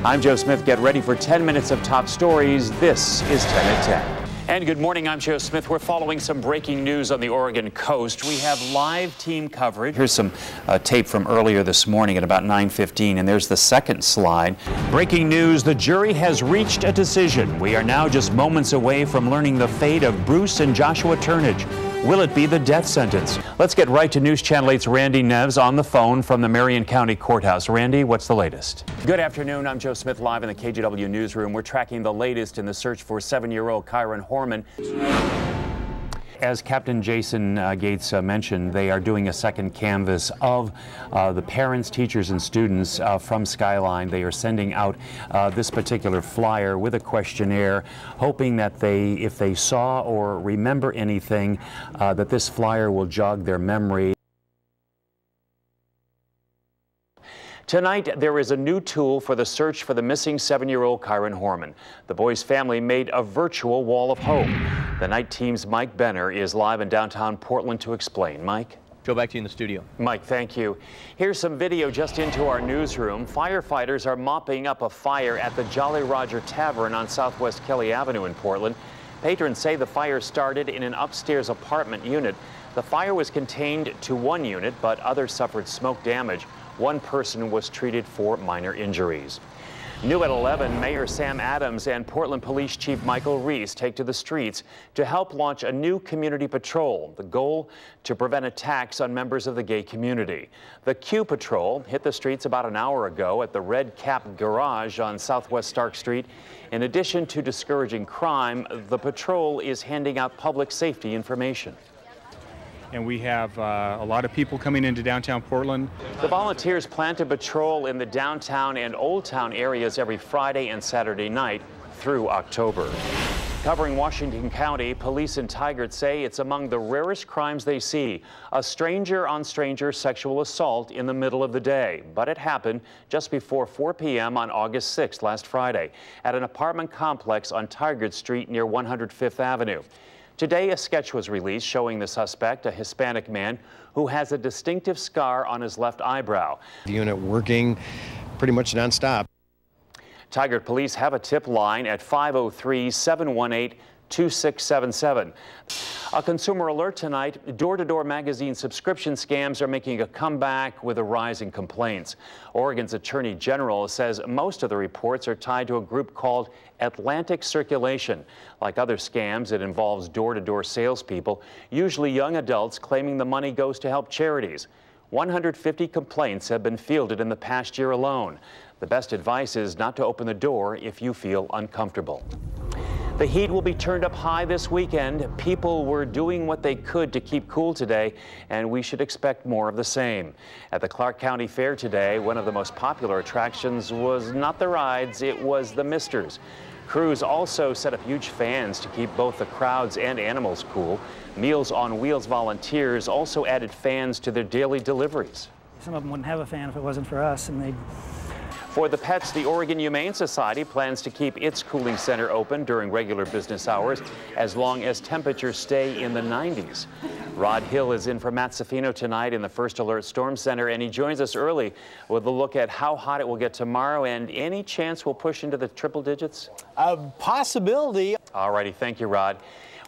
I'm Joe Smith. Get ready for 10 minutes of top stories. This is 10 at 10. And good morning, I'm Joe Smith. We're following some breaking news on the Oregon coast. We have live team coverage. Here's some tape from earlier this morning at about 9:15, and there's the second slide. Breaking news, the jury has reached a decision. We are now just moments away from learning the fate of Bruce and Joshua Turnage. Will it be the death sentence? Let's get right to News Channel 8's Randy Neves on the phone from the Marion County Courthouse. Randy, what's the latest? Good afternoon. I'm Joe Smith live in the KGW newsroom. We're tracking the latest in the search for 7-year-old Kyron Horman. As Captain Jason Gates mentioned, they are doing a second canvass of the parents, teachers, and students from Skyline. They are sending out this particular flyer with a questionnaire, hoping that if they saw or remember anything, that this flyer will jog their memory. Tonight, there is a new tool for the search for the missing 7-year-old Kyron Horman. The boy's family made a virtual wall of hope. The night team's Mike Benner is live in downtown Portland to explain. Mike? Joe, back to you in the studio. Mike, thank you. Here's some video just into our newsroom. Firefighters are mopping up a fire at the Jolly Roger Tavern on Southwest Kelly Avenue in Portland. Patrons say the fire started in an upstairs apartment unit. The fire was contained to one unit, but others suffered smoke damage. One person was treated for minor injuries. New at 11, Mayor Sam Adams and Portland Police Chief Michael Reese take to the streets to help launch a new community patrol. The goal, to prevent attacks on members of the gay community. The Q Patrol hit the streets about an hour ago at the Red Cap Garage on Southwest Stark Street. In addition to discouraging crime, the patrol is handing out public safety information. And we have a lot of people coming into downtown Portland. The volunteers plan to patrol in the downtown and Old Town areas every Friday and Saturday night through October. Covering Washington County, police in Tigard say it's among the rarest crimes they see. A stranger-on-stranger sexual assault in the middle of the day. But it happened just before 4 p.m. on August 6th, last Friday, at an apartment complex on Tigard Street near 105th Avenue. Today, a sketch was released showing the suspect, a Hispanic man, who has a distinctive scar on his left eyebrow. The unit working pretty much nonstop. Tigard police have a tip line at 503-718-2677. A consumer alert tonight. Door-to-door magazine subscription scams are making a comeback with a rise in complaints. Oregon's Attorney General says most of the reports are tied to a group called Atlantic Circulation. Like other scams, it involves door-to-door salespeople, usually young adults, claiming the money goes to help charities. 150 complaints have been fielded in the past year alone. The best advice is not to open the door if you feel uncomfortable. The heat will be turned up high this weekend. People were doing what they could to keep cool today, and we should expect more of the same. At the Clark County Fair today, one of the most popular attractions was not the rides, it was the Misters. Crews also set up huge fans to keep both the crowds and animals cool. Meals on Wheels volunteers also added fans to their daily deliveries. Some of them wouldn't have a fan if it wasn't for us, and they'd... For the pets, the Oregon Humane Society plans to keep its cooling center open during regular business hours as long as temperatures stay in the 90s. Rod Hill is in for Matt Safino tonight in the First Alert Storm Center, and he joins us early with a look at how hot it will get tomorrow and any chance we'll push into the triple digits? A possibility. All righty, thank you, Rod.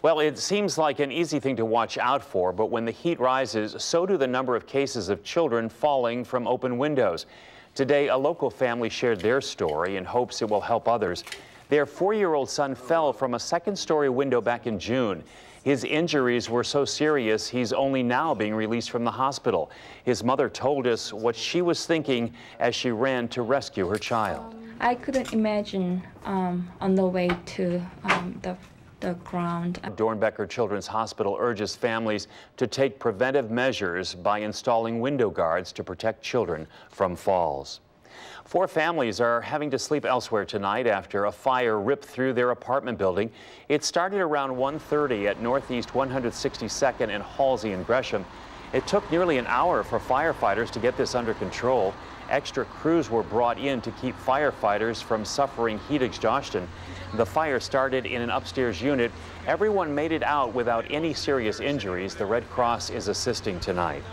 Well, it seems like an easy thing to watch out for, but when the heat rises, so do the number of cases of children falling from open windows. Today, a local family shared their story in hopes it will help others. Their 4-year-old son fell from a second-story window back in June. His injuries were so serious, he's only now being released from the hospital. His mother told us what she was thinking as she ran to rescue her child. I couldn't imagine on the way to the ground. Dornbecker Children's Hospital urges families to take preventive measures by installing window guards to protect children from falls. 4 families are having to sleep elsewhere tonight after a fire ripped through their apartment building. It started around 1:30 at Northeast 162nd and Halsey in Gresham. It took nearly an hour for firefighters to get this under control. Extra crews were brought in to keep firefighters from suffering heat exhaustion. The fire started in an upstairs unit. Everyone made it out without any serious injuries. The Red Cross is assisting tonight.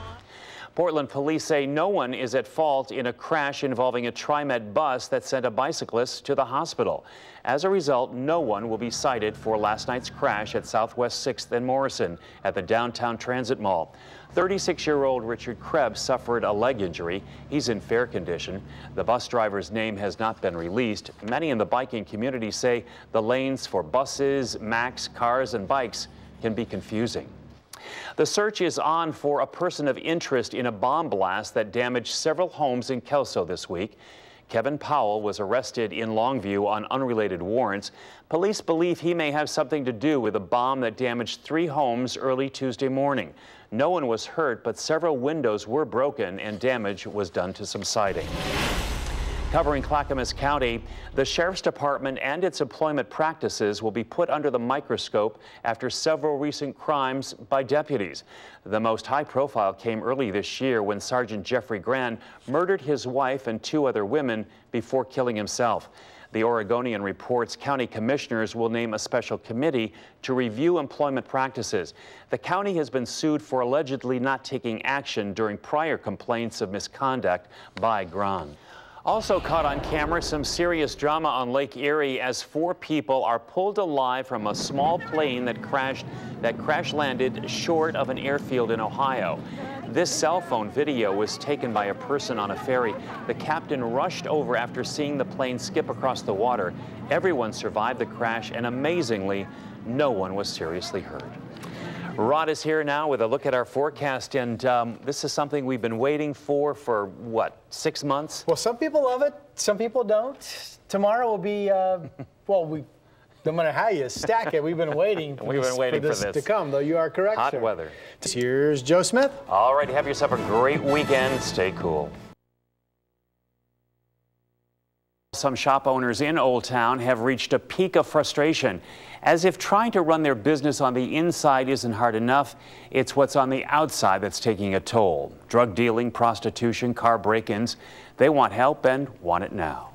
Portland police say no one is at fault in a crash involving a TriMet bus that sent a bicyclist to the hospital. As a result, no one will be cited for last night's crash at Southwest 6th and Morrison at the downtown Transit Mall. 36-year-old Richard Krebs suffered a leg injury. He's in fair condition. The bus driver's name has not been released. Many in the biking community say the lanes for buses, Macs, cars, and bikes can be confusing. The search is on for a person of interest in a bomb blast that damaged several homes in Kelso this week. Kevin Powell was arrested in Longview on unrelated warrants. Police believe he may have something to do with a bomb that damaged 3 homes early Tuesday morning. No one was hurt, but several windows were broken and damage was done to some siding. Covering Clackamas County, the Sheriff's Department and its employment practices will be put under the microscope after several recent crimes by deputies. The most high-profile came early this year when Sergeant Jeffrey Gran murdered his wife and 2 other women before killing himself. The Oregonian reports county commissioners will name a special committee to review employment practices. The county has been sued for allegedly not taking action during prior complaints of misconduct by Gran. Also caught on camera, some serious drama on Lake Erie as 4 people are pulled alive from a small plane that crash landed short of an airfield in Ohio. This cell phone video was taken by a person on a ferry. The captain rushed over after seeing the plane skip across the water. Everyone survived the crash, and amazingly, no one was seriously hurt. Rod is here now with a look at our forecast, and this is something we've been waiting for what, 6 months? Well, some people love it, some people don't. Tomorrow will be, no matter how you stack it, we've been waiting for this to come, though you are correct, Hot sir. weather. Here's Joe Smith. All right, have yourself a great weekend. Stay cool. Some shop owners in Old Town have reached a peak of frustration. As if trying to run their business on the inside isn't hard enough, it's what's on the outside that's taking a toll. Drug dealing, prostitution, car break-ins. They want help and want it now.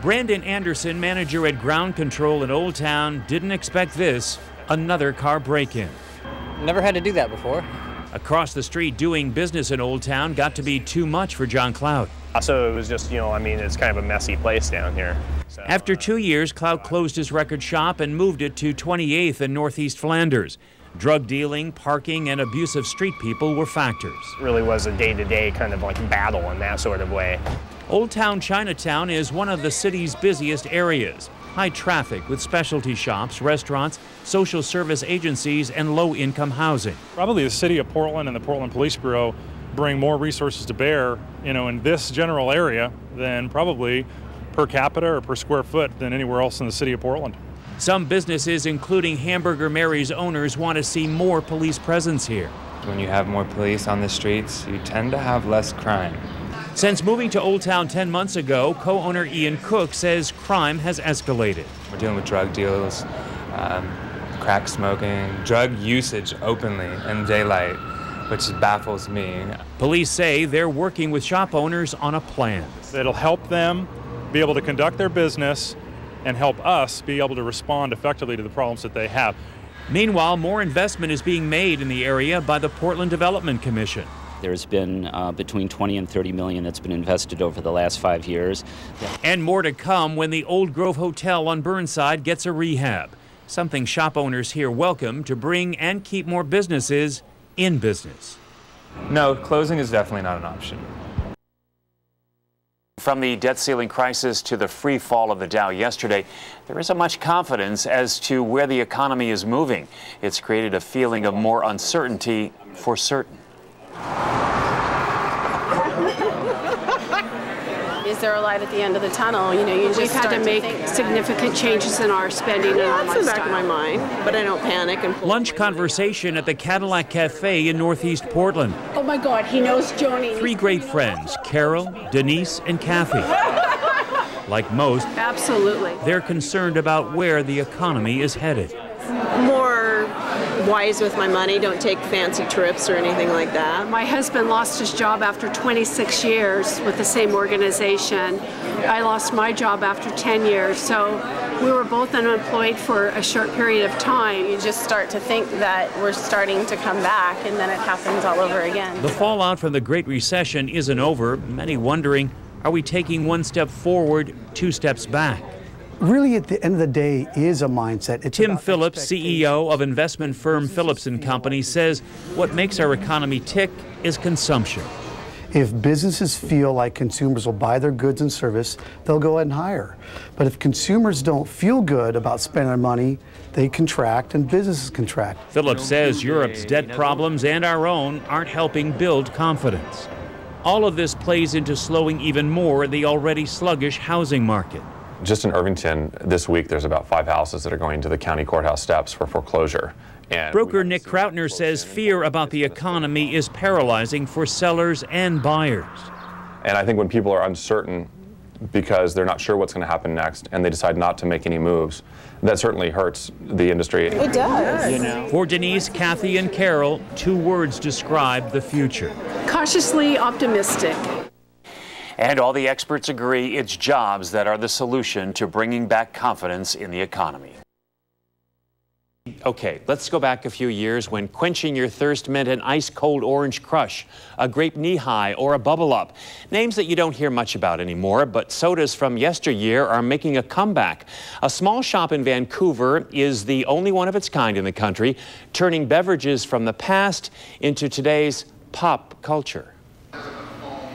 Brandon Anderson, manager at Ground Control in Old Town, didn't expect this, another car break-in. Never had to do that before. Across the street, doing business in Old Town got to be too much for John Cloud. So it was just, it's kind of a messy place down here. So, After 2 years, Cloud closed his record shop and moved it to 28th in Northeast Flanders. Drug dealing, parking, and abusive street people were factors. It really was a day-to-day kind of like battle in that sort of way. Old Town Chinatown is one of the city's busiest areas. High traffic with specialty shops, restaurants, social service agencies, and low-income housing. Probably the city of Portland and the Portland Police Bureau bring more resources to bear, in this general area than probably per capita or per square foot than anywhere else in the city of Portland. Some businesses, including Hamburger Mary's owners, want to see more police presence here. When you have more police on the streets, you tend to have less crime. Since moving to Old Town 10 months ago, co-owner Ian Cook says crime has escalated. We're dealing with drug deals, crack smoking, drug usage openly in daylight, which baffles me. Police say they're working with shop owners on a plan. It'll help them be able to conduct their business and help us be able to respond effectively to the problems that they have. Meanwhile, more investment is being made in the area by the Portland Development Commission. There's been between 20 and 30 million that's been invested over the last 5 years. And more to come when the Old Grove Hotel on Burnside gets a rehab, something shop owners here welcome to bring and keep more businesses in business. No, closing is definitely not an option. From the debt ceiling crisis to the free fall of the Dow yesterday, there isn't much confidence as to where the economy is moving. It's created a feeling of more uncertainty for certain. Is there a light at the end of the tunnel? We've had to make significant changes in our spending and our lifestyle. That's in the back of my mind, but I don't panic. Lunch conversation at the Cadillac Cafe in Northeast Portland. Oh my God, he knows Joni. 3 great friends, Carol, Denise, and Kathy. Like most, absolutely, they're concerned about where the economy is headed. More wise with my money, don't take fancy trips or anything like that. My husband lost his job after 26 years with the same organization. I lost my job after 10 years, so we were both unemployed for a short period of time. You just start to think that we're starting to come back, and then it happens all over again. The fallout from the Great Recession isn't over. Many wondering, are we taking one step forward, two steps back? Really, at the end of the day, is a mindset. Tim Phillips, CEO of investment firm Phillips & Company, says what makes our economy tick is consumption. If businesses feel like consumers will buy their goods and service, they'll go ahead and hire. But if consumers don't feel good about spending their money, they contract and businesses contract. Phillips says Europe's debt problems and our own aren't helping build confidence. All of this plays into slowing even more the already sluggish housing market. Just in Irvington this week, there's about 5 houses that are going to the county courthouse steps for foreclosure. And broker Nick Krautner says fear about the economy is paralyzing for sellers and buyers. And I think when people are uncertain because they're not sure what's going to happen next and they decide not to make any moves, that certainly hurts the industry. It does. For Denise, Kathy, and Carol, 2 words describe the future. Cautiously optimistic. And all the experts agree it's jobs that are the solution to bringing back confidence in the economy. Okay, let's go back a few years when quenching your thirst meant an ice-cold orange crush, a grape knee-high, or a Bubble Up. Names that you don't hear much about anymore, but sodas from yesteryear are making a comeback. A small shop in Vancouver is the only one of its kind in the country, turning beverages from the past into today's pop culture.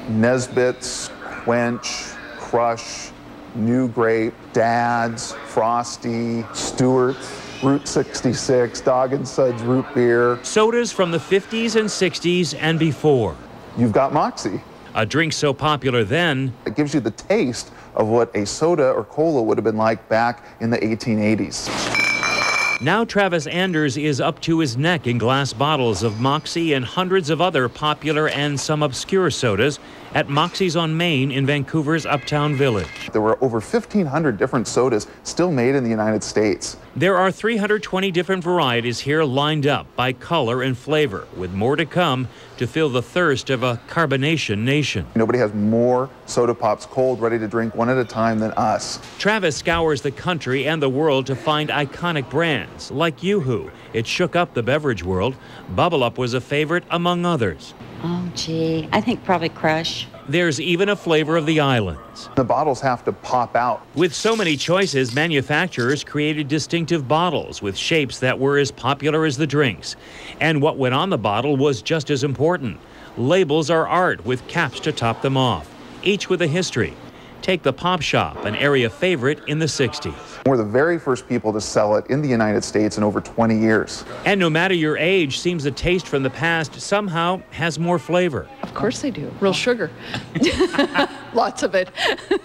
Nesbitt's, Quench, Crush, New Grape, Dad's, Frosty, Stewart, Route 66, Dog and Suds Root Beer. Sodas from the 50s and 60s and before. You've got Moxie. A drink so popular then. It gives you the taste of what a soda or cola would have been like back in the 1880s. Now Travis Anders is up to his neck in glass bottles of Moxie and hundreds of other popular and some obscure sodas at Moxie's on Main in Vancouver's Uptown Village. There were over 1,500 different sodas still made in the United States. There are 320 different varieties here lined up by color and flavor, with more to come to fill the thirst of a carbonation nation. Nobody has more soda pops cold, ready to drink one at a time than us. Travis scours the country and the world to find iconic brands like Yoo-Hoo. It shook up the beverage world. Bubble Up was a favorite among others. Oh, gee, I think probably Crush. There's even a flavor of the islands. The bottles have to pop out. With so many choices, manufacturers created distinctive bottles with shapes that were as popular as the drinks. And what went on the bottle was just as important. Labels are art with caps to top them off, each with a history. Take the Pop Shop, an area favorite in the 60s. We're the very first people to sell it in the United States in over 20 years. And no matter your age, seems the taste from the past somehow has more flavor. Of course they do. Real sugar. Lots of it.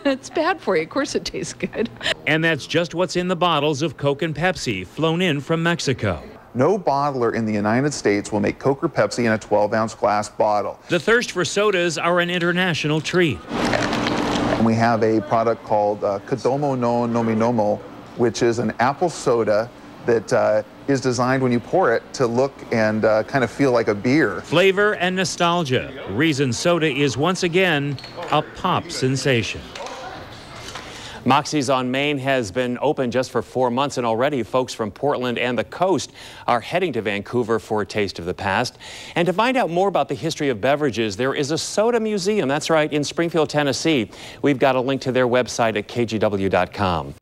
It's bad for you. Of course it tastes good. And that's just what's in the bottles of Coke and Pepsi flown in from Mexico. No bottler in the United States will make Coke or Pepsi in a 12-ounce glass bottle. The thirst for sodas are an international treat. And we have a product called Kodomo no Nominomo, which is an apple soda that is designed when you pour it to look and kind of feel like a beer. Flavor and nostalgia. Reason soda is once again a pop sensation. Moxie's on Main has been open just for 4 months, and already folks from Portland and the coast are heading to Vancouver for a taste of the past. And to find out more about the history of beverages, there is a soda museum, that's right, in Springfield, Tennessee. We've got a link to their website at kgw.com.